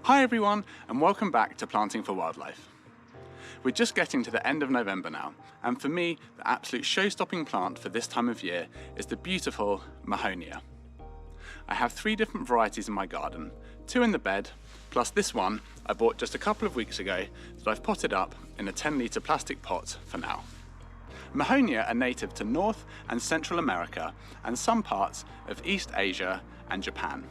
Hi everyone, and welcome back to Planting for Wildlife. We're just getting to the end of November now, and for me, the absolute show-stopping plant for this time of year is the beautiful Mahonia. I have 3 different varieties in my garden, 2 in the bed, plus this one I bought just a couple of weeks ago that I've potted up in a 10-litre plastic pot for now. Mahonia are native to North and Central America and some parts of East Asia and Japan.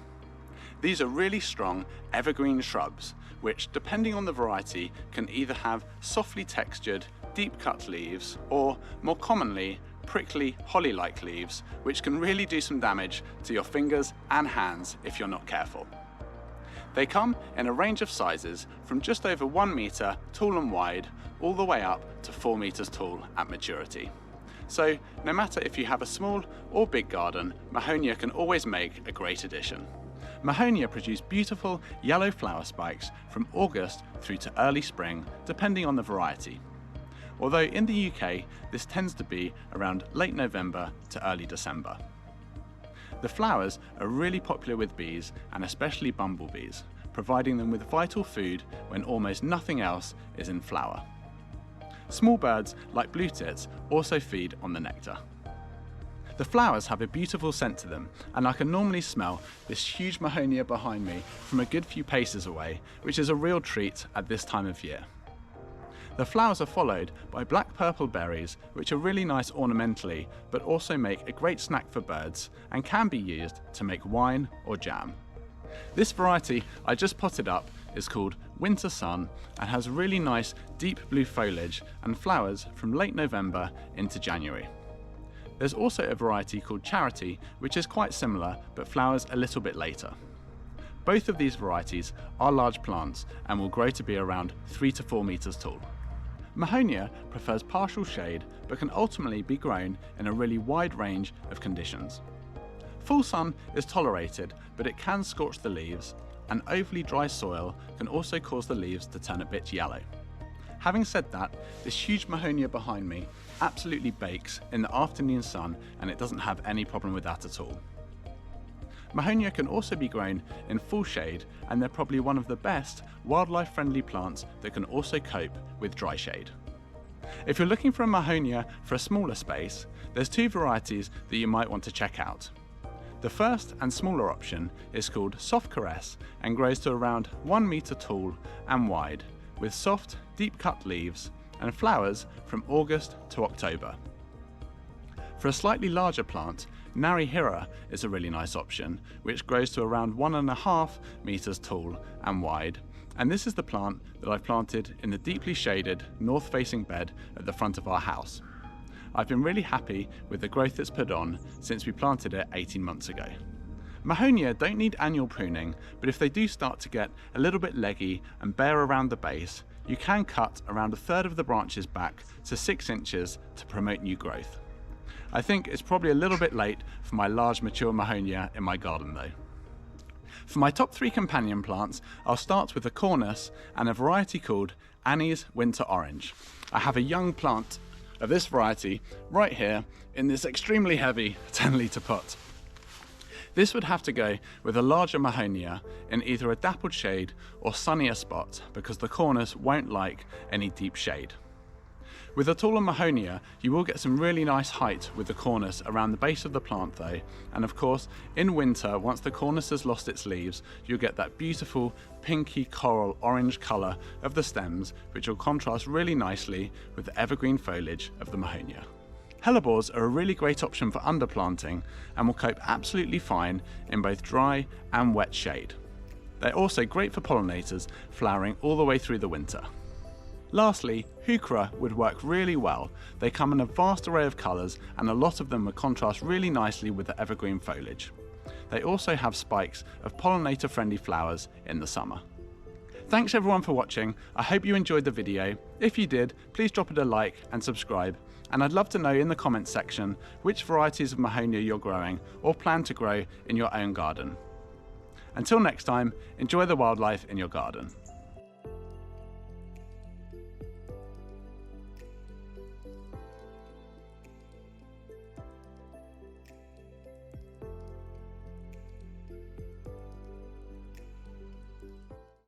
These are really strong evergreen shrubs, which, depending on the variety, can either have softly textured, deep-cut leaves, or, more commonly, prickly, holly-like leaves, which can really do some damage to your fingers and hands if you're not careful. They come in a range of sizes from just over 1 metre tall and wide, all the way up to 4 metres tall at maturity. So, no matter if you have a small or big garden, Mahonia can always make a great addition. Mahonia produce beautiful yellow flower spikes from August through to early spring, depending on the variety. Although in the UK, this tends to be around late November to early December. The flowers are really popular with bees and especially bumblebees, providing them with vital food when almost nothing else is in flower. Small birds like blue tits also feed on the nectar. The flowers have a beautiful scent to them, and I can normally smell this huge Mahonia behind me from a good few paces away, which is a real treat at this time of year. The flowers are followed by black-purple berries, which are really nice ornamentally, but also make a great snack for birds and can be used to make wine or jam. This variety I just potted up is called Winter Sun and has really nice deep blue foliage and flowers from late November into January. There's also a variety called Charity, which is quite similar but flowers a little bit later. Both of these varieties are large plants and will grow to be around 3 to 4 metres tall. Mahonia prefers partial shade but can ultimately be grown in a really wide range of conditions. Full sun is tolerated, but it can scorch the leaves, and overly dry soil can also cause the leaves to turn a bit yellow. Having said that, this huge Mahonia behind me absolutely bakes in the afternoon sun, and it doesn't have any problem with that at all. Mahonia can also be grown in full shade, and they're probably one of the best wildlife-friendly plants that can also cope with dry shade. If you're looking for a Mahonia for a smaller space, there's 2 varieties that you might want to check out. The first and smaller option is called Soft Caress and grows to around 1 metre tall and wide, with soft, deep-cut leaves and flowers from August to October. For a slightly larger plant, Narihira is a really nice option, which grows to around 1.5 metres tall and wide, and this is the plant that I've planted in the deeply shaded north-facing bed at the front of our house. I've been really happy with the growth it's put on since we planted it 18 months ago. Mahonia don't need annual pruning, but if they do start to get a little bit leggy and bare around the base, you can cut around 1/3 of the branches back to 6 inches to promote new growth. I think it's probably a little bit late for my large mature Mahonia in my garden though. For my top 3 companion plants, I'll start with a cornus and a variety called Annie's Winter Orange. I have a young plant of this variety right here in this extremely heavy 10-litre pot. This would have to go with a larger Mahonia in either a dappled shade or sunnier spot because the cornus won't like any deep shade. With a taller Mahonia, you will get some really nice height with the cornus around the base of the plant though, and of course, in winter, once the cornus has lost its leaves, you'll get that beautiful pinky coral orange colour of the stems, which will contrast really nicely with the evergreen foliage of the Mahonia. Hellebores are a really great option for underplanting and will cope absolutely fine in both dry and wet shade. They're also great for pollinators, flowering all the way through the winter. Lastly, Heuchera would work really well. They come in a vast array of colours and a lot of them would contrast really nicely with the evergreen foliage. They also have spikes of pollinator-friendly flowers in the summer. Thanks everyone for watching. I hope you enjoyed the video. If you did, please drop it a like and subscribe. And I'd love to know in the comments section which varieties of Mahonia you're growing or plan to grow in your own garden. Until next time, enjoy the wildlife in your garden.